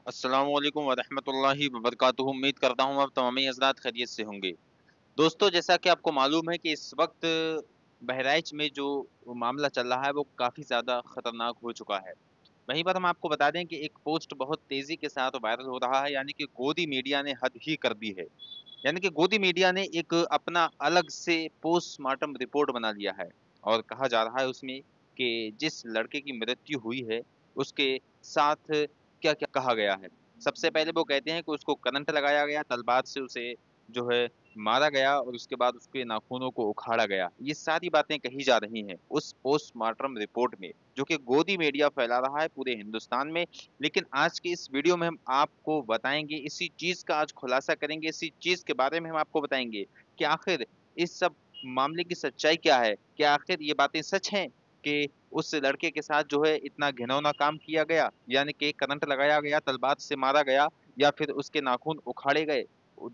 अस्सलामुअलैकुम वरहमतुल्लाहि वबरकातुहू। उम्मीद करता हूँ आप तमामी हज़रात खैरियत से होंगे। दोस्तों, जैसा कि आपको मालूम है कि इस वक्त बहराइच में जो मामला चल रहा है वो काफ़ी ज़्यादा ख़तरनाक हो चुका है। वहीं पर हम आपको बता दें कि एक पोस्ट बहुत तेज़ी के साथ वायरल हो रहा है, यानी कि गोदी मीडिया ने हद ही कर दी है। यानी कि गोदी मीडिया ने एक अपना अलग से पोस्टमार्टम रिपोर्ट बना लिया है और कहा जा रहा है उसमें कि जिस लड़के की मृत्यु हुई है उसके साथ क्या-क्या कहा गया है। सबसे पहले वो कहते हैं कि उसको करंट लगाया गया, तलवार से उसे जो है मारा गया और उसके बाद उसके नाखूनों को उखाड़ा गया। ये सारी बातें कही जा रही हैं उस पोस्टमार्टम रिपोर्ट में, जो कि गोदी मीडिया फैला रहा है पूरे हिंदुस्तान में। लेकिन आज की इस वीडियो में हम आपको बताएँगे, इसी चीज़ का आज खुलासा करेंगे, इसी चीज़ के बारे में हम आपको बताएँगे कि आखिर इस सब मामले की सच्चाई क्या है? क्या आखिर ये बातें सच हैं कि उस लड़के के साथ जो है इतना घिनौना काम किया गया, यानी कि करंट लगाया गया, तलवार से मारा गया या फिर उसके नाखून उखाड़े गए?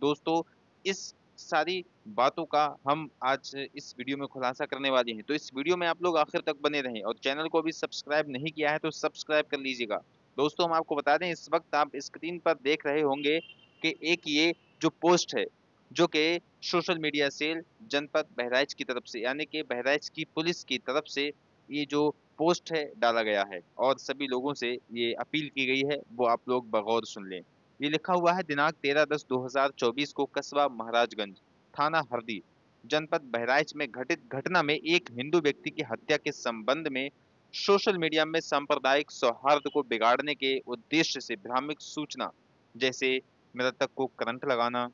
दोस्तों, इस सारी बातों का हम आज इस वीडियो में खुलासा करने वाले हैं। तो इस वीडियो में आप लोग आखिर तक बने रहें और चैनल को अभी सब्सक्राइब नहीं किया है तो सब्सक्राइब कर लीजिएगा। दोस्तों, हम आपको बता दें इस वक़्त आप स्क्रीन पर देख रहे होंगे कि एक ये जो पोस्ट है, जो कि सोशल मीडिया सेल जनपद बहराइच की तरफ से, यानी कि बहराइच की पुलिस की तरफ से ये जो पोस्ट है डाला गया है और सभी लोगों से ये अपील की गई है, वो आप लोग बगौर सुन लें। ये लिखा हुआ है दिनांक 13/10/2024 को कस्बा महाराजगंज, थाना हरदी, जनपद बहराइच में घटित घटना में एक हिंदू व्यक्ति की हत्या के संबंध में सोशल मीडिया में सांप्रदायिक सौहार्द को बिगाड़ने के उद्देश्य से भ्रामक सूचना, जैसे मृतक को करंट लगाना,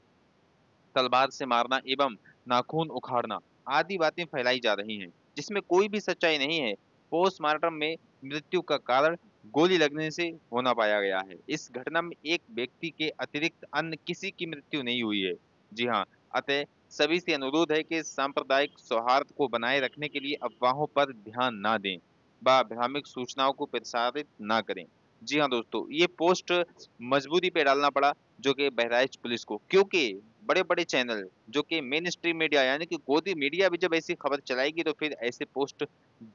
तलवार से मारना एवं नाखून उखाड़ना आदि बातें फैलाई जा रही हैं, जिसमें कोई भी सच्चाई नहीं है। पोस्टमार्टम में मृत्यु का कारण गोली लगने से होना पाया गया है। इस घटना में एक व्यक्ति के अतिरिक्त अन्य किसी की मृत्यु नहीं हुई है। जी हाँ, अतः सभी से अनुरोध है कि सांप्रदायिक सौहार्द को बनाए रखने के लिए अफवाहों पर ध्यान ना दें व भ्रामक सूचनाओं को प्रसारित ना करें। जी हाँ दोस्तों, ये पोस्ट मजबूरी पे डालना पड़ा, जो कि बहराइच पुलिस को, क्योंकि बड़े-बड़े चैनल जो कि मेन स्ट्रीम मीडिया यानी कि गोदी मीडिया भी जब ऐसी खबर चलाएगी तो फिर ऐसे पोस्ट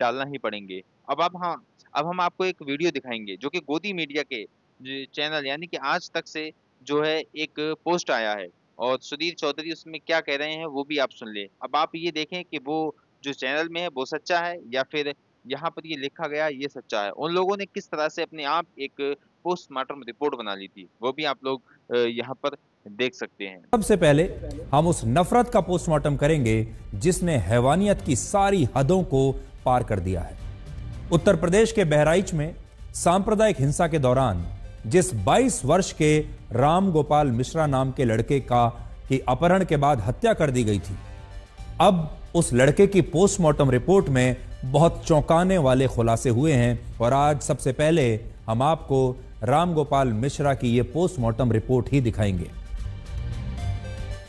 डालना ही पड़ेंगे। अब हम आपको एक वीडियो दिखाएँगे जो कि गोदी मीडिया के चैनल यानी कि आज तक से जो है एक पोस्ट आया है और सुधीर चौधरी उसमें क्या कह रहे हैं वो भी आप सुन लें। अब आप ये देखें कि वो जो चैनल में है वो सच्चा है या फिर यहाँ पर ये लिखा गया ये सच्चा है। उन लोगों ने किस तरह से अपने आप एक पोस्टमार्टम रिपोर्ट बना ली थी, वो भी आप लोग यहाँ पर देख सकते हैं। सबसे पहले हम उस नफरत का पोस्टमार्टम करेंगे जिसने हैवानियत की सारी हदों को पार कर दिया है। उत्तर प्रदेश के बहराइच में सांप्रदायिक हिंसा के दौरान जिस 22 वर्ष के राम गोपाल मिश्रा नाम के लड़के की अपहरण के बाद हत्या कर दी गई थी, अब उस लड़के की पोस्टमार्टम रिपोर्ट में बहुत चौंकाने वाले खुलासे हुए हैं और आज सबसे पहले हम आपको राम गोपाल मिश्रा की यह पोस्टमार्टम रिपोर्ट ही दिखाएंगे।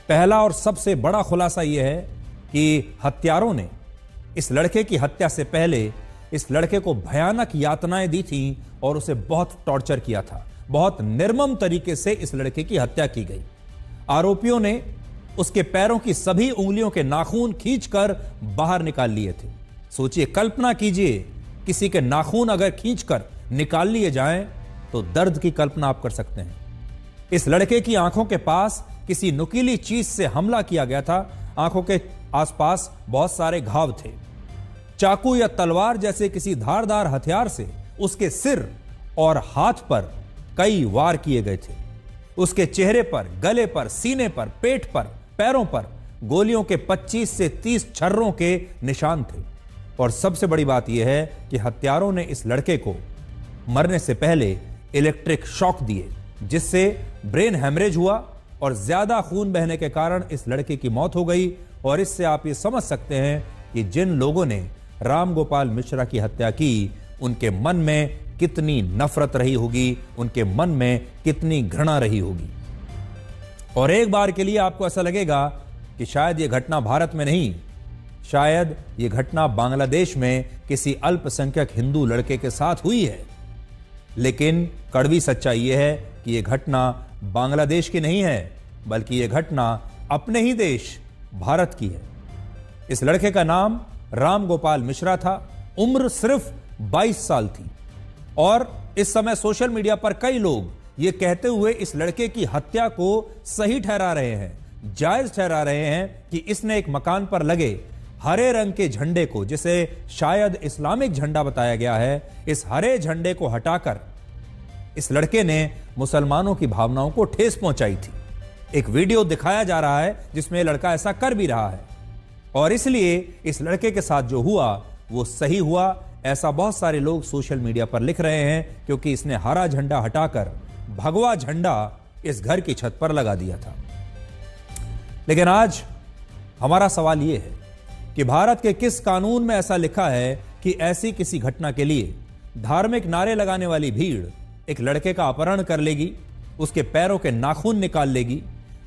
पहला और सबसे बड़ा खुलासा यह है कि हत्यारों ने इस लड़के की हत्या से पहले इस लड़के को भयानक यातनाएं दी थीं और उसे बहुत टॉर्चर किया था। बहुत निर्मम तरीके से इस लड़के की हत्या की गई। आरोपियों ने उसके पैरों की सभी उंगलियों के नाखून खींचकर बाहर निकाल लिए थे। सोचिए, कल्पना कीजिए, किसी के नाखून अगर खींचकर निकाल लिए जाएं तो दर्द की कल्पना आप कर सकते हैं। इस लड़के की आंखों के पास किसी नुकीली चीज से हमला किया गया था। आंखों के आसपास बहुत सारे घाव थे। चाकू या तलवार जैसे किसी धारदार हथियार से उसके सिर और हाथ पर कई वार किए गए थे। उसके चेहरे पर, गले पर, सीने पर, पेट पर, पैरों पर गोलियों के 25 से 30 छर्रों के निशान थे। और सबसे बड़ी बात यह है कि हत्यारों ने इस लड़के को मरने से पहले इलेक्ट्रिक शॉक दिए, जिससे ब्रेन हैमरेज हुआ और ज्यादा खून बहने के कारण इस लड़के की मौत हो गई। और इससे आप ये समझ सकते हैं कि जिन लोगों ने राम गोपाल मिश्रा की हत्या की, उनके मन में कितनी नफरत रही होगी, उनके मन में कितनी घृणा रही होगी। और एक बार के लिए आपको ऐसा लगेगा कि शायद यह घटना भारत में नहीं, शायद यह घटना बांग्लादेश में किसी अल्पसंख्यक हिंदू लड़के के साथ हुई है। लेकिन कड़वी सच्चाई यह है कि यह घटना बांग्लादेश की नहीं है, बल्कि यह घटना अपने ही देश भारत की है। इस लड़के का नाम राम गोपाल मिश्रा था। उम्र सिर्फ 22 साल थी और इस समय सोशल मीडिया पर कई लोग ये कहते हुए इस लड़के की हत्या को सही ठहरा रहे हैं, जायज ठहरा रहे हैं कि इसने एक मकान पर लगे हरे रंग के झंडे को, जिसे शायद इस्लामिक झंडा बताया गया है, इस हरे झंडे को हटाकर इस लड़के ने मुसलमानों की भावनाओं को ठेस पहुंचाई थी। एक वीडियो दिखाया जा रहा है जिसमें लड़का ऐसा कर भी रहा है, और इसलिए इस लड़के के साथ जो हुआ वो सही हुआ, ऐसा बहुत सारे लोग सोशल मीडिया पर लिख रहे हैं, क्योंकि इसने हरा झंडा हटाकर भगवा झंडा इस घर की छत पर लगा दिया था। लेकिन आज हमारा सवाल यह है कि भारत के किस कानून में ऐसा लिखा है कि ऐसी किसी घटना के लिए धार्मिक नारे लगाने वाली भीड़ एक लड़के का अपहरण कर लेगी, उसके पैरों के नाखून निकाल लेगी,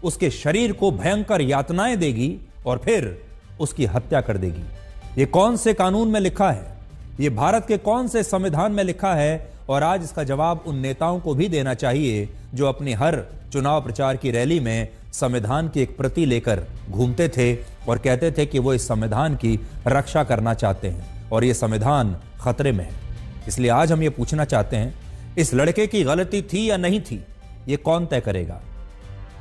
उसके शरीर को भयंकर यातनाएं देगी और फिर उसकी हत्या कर देगी। यह कौन से कानून में लिखा है? यह भारत के कौन से संविधान में लिखा है? और आज इसका जवाब उन नेताओं को भी देना चाहिए जो अपनी हर चुनाव प्रचार की रैली में संविधान की एक प्रति लेकर घूमते थे और कहते थे कि वो इस संविधान की रक्षा करना चाहते हैं और ये संविधान खतरे में है। इसलिए आज हम ये पूछना चाहते हैं, इस लड़के की गलती थी या नहीं थी, ये कौन तय करेगा?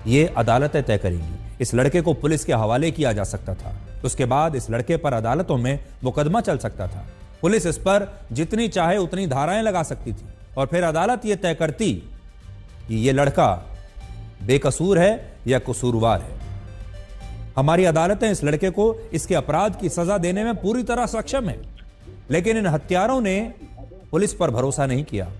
ये अदालतें तय करेंगी। इस लड़के को पुलिस के हवाले किया जा सकता था, उसके बाद इस लड़के पर अदालतों में मुकदमा चल सकता था। पुलिस इस पर जितनी चाहे उतनी धाराएं लगा सकती थी और फिर अदालत यह तय करती कि यह लड़का बेकसूर है या कसूरवार है। हमारी अदालतें इस लड़के को इसके अपराध की सजा देने में पूरी तरह सक्षम है, लेकिन इन हत्यारों ने पुलिस पर भरोसा नहीं किया,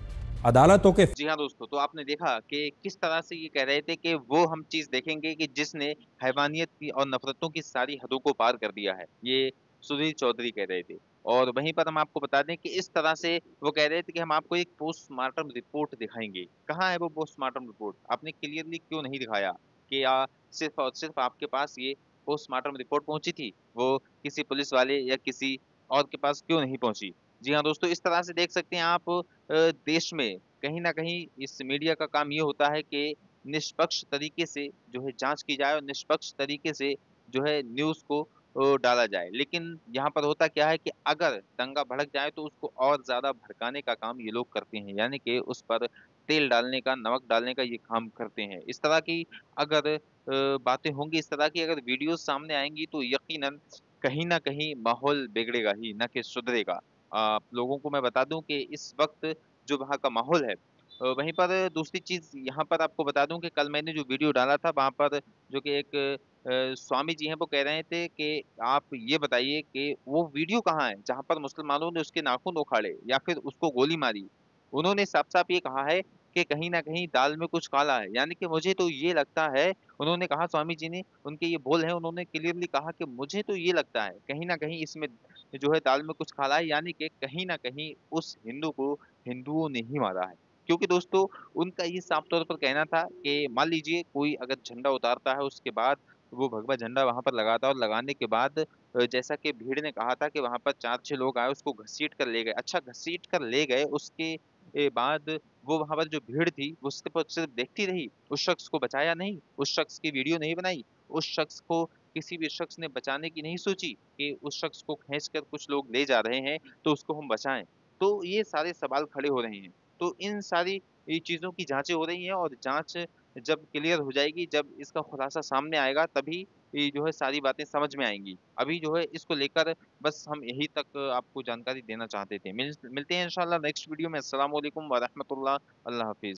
अदालतों के। जी हाँ दोस्तों, तो आपने देखा कि किस तरह से ये कह रहे थे कि वो हम चीज देखेंगे कि जिसने हैवानियत की और नफरतों की सारी हदों को पार कर दिया है, ये सुधीर चौधरी कह रहे थे। और वहीं पर हम आपको बता दें कि इस तरह से वो कह रहे थे कि हम आपको एक पोस्टमार्टम रिपोर्ट दिखाएंगे। कहाँ है वो पोस्टमार्टम रिपोर्ट? आपने क्लियरली क्यों नहीं दिखाया कि सिर्फ और सिर्फ आपके पास ये पोस्टमार्टम रिपोर्ट पहुंची थी, वो किसी पुलिस वाले या किसी और के पास क्यों नहीं पहुंची? जी हाँ दोस्तों, इस तरह से देख सकते हैं आप देश में कहीं न कहीं इस मीडिया का काम ये होता है कि निष्पक्ष तरीके से जो है जाँच की जाए और निष्पक्ष तरीके से जो है न्यूज़ को डाला जाए। लेकिन यहाँ पर होता क्या है कि अगर दंगा भड़क जाए तो उसको और ज़्यादा भड़काने का काम ये लोग करते हैं, यानी कि उस पर तेल डालने का, नमक डालने का ये काम करते हैं। इस तरह की अगर बातें होंगी, इस तरह की अगर वीडियोज़ सामने आएँगी तो यकीनन कहीं न कहीं माहौल बिगड़ेगा ही, ना कि सुधरेगा। आप लोगों को मैं बता दूँ कि इस वक़्त जो वहाँ का माहौल है, वहीं पर दूसरी चीज़ यहाँ पर आपको बता दूँ कि कल मैंने जो वीडियो डाला था वहाँ पर जो कि एक स्वामी जी हैं वो कह रहे थे कि आप ये बताइए कि वो वीडियो कहाँ है जहाँ पर मुसलमानों ने उसके नाखून उखाड़े या फिर उसको गोली मारी। उन्होंने साफ-साफ ये कहा है कि कहीं न कहीं दाल में कुछ काला है। यानी कि मुझे तो ये लगता है, उन्होंने कहा स्वामी जी ने, उनके ये बोल हैं, उन्होंने क्लियरली कहा कि मुझे तो ये लगता है कहीं न कहीं इसमें जो है दाल में कुछ काला है, यानी कि कहीं न कहीं उस हिंदू को हिंदुओं ने ही मारा है। क्योंकि दोस्तों उनका ये साफ तौर पर कहना था कि मान लीजिए कोई अगर झंडा उतारता है, उसके बाद वो भगवा झंडा वहाँ पर लगाता है और लगाने के बाद जैसा कि भीड़ ने कहा था कि वहाँ पर 4-6 लोग आए, उसको घसीट कर ले गए। अच्छा, घसीट कर ले गए, उसके बाद वो वहाँ पर जो भीड़ थी वो सिर्फ देखती रही, उस शख्स को बचाया नहीं, उस शख्स की वीडियो नहीं बनाई, उस शख्स को किसी भी शख्स ने बचाने की नहीं सोची कि उस शख्स को खींचकर कुछ लोग ले जा रहे हैं तो उसको हम बचाएँ। तो ये सारे सवाल खड़े हो रहे हैं। तो इन सारी ये चीज़ों की जाँचें हो रही हैं और जाँच जब क्लियर हो जाएगी, जब इसका खुलासा सामने आएगा, तभी ये जो है सारी बातें समझ में आएँगी। अभी जो है इसको लेकर बस हम यही तक आपको जानकारी देना चाहते थे। मिलते हैं इंशाअल्लाह नेक्स्ट वीडियो में। अस्सलाम वालेकुम व रहमतुल्लाह। अल्लाह हाफ़िज़।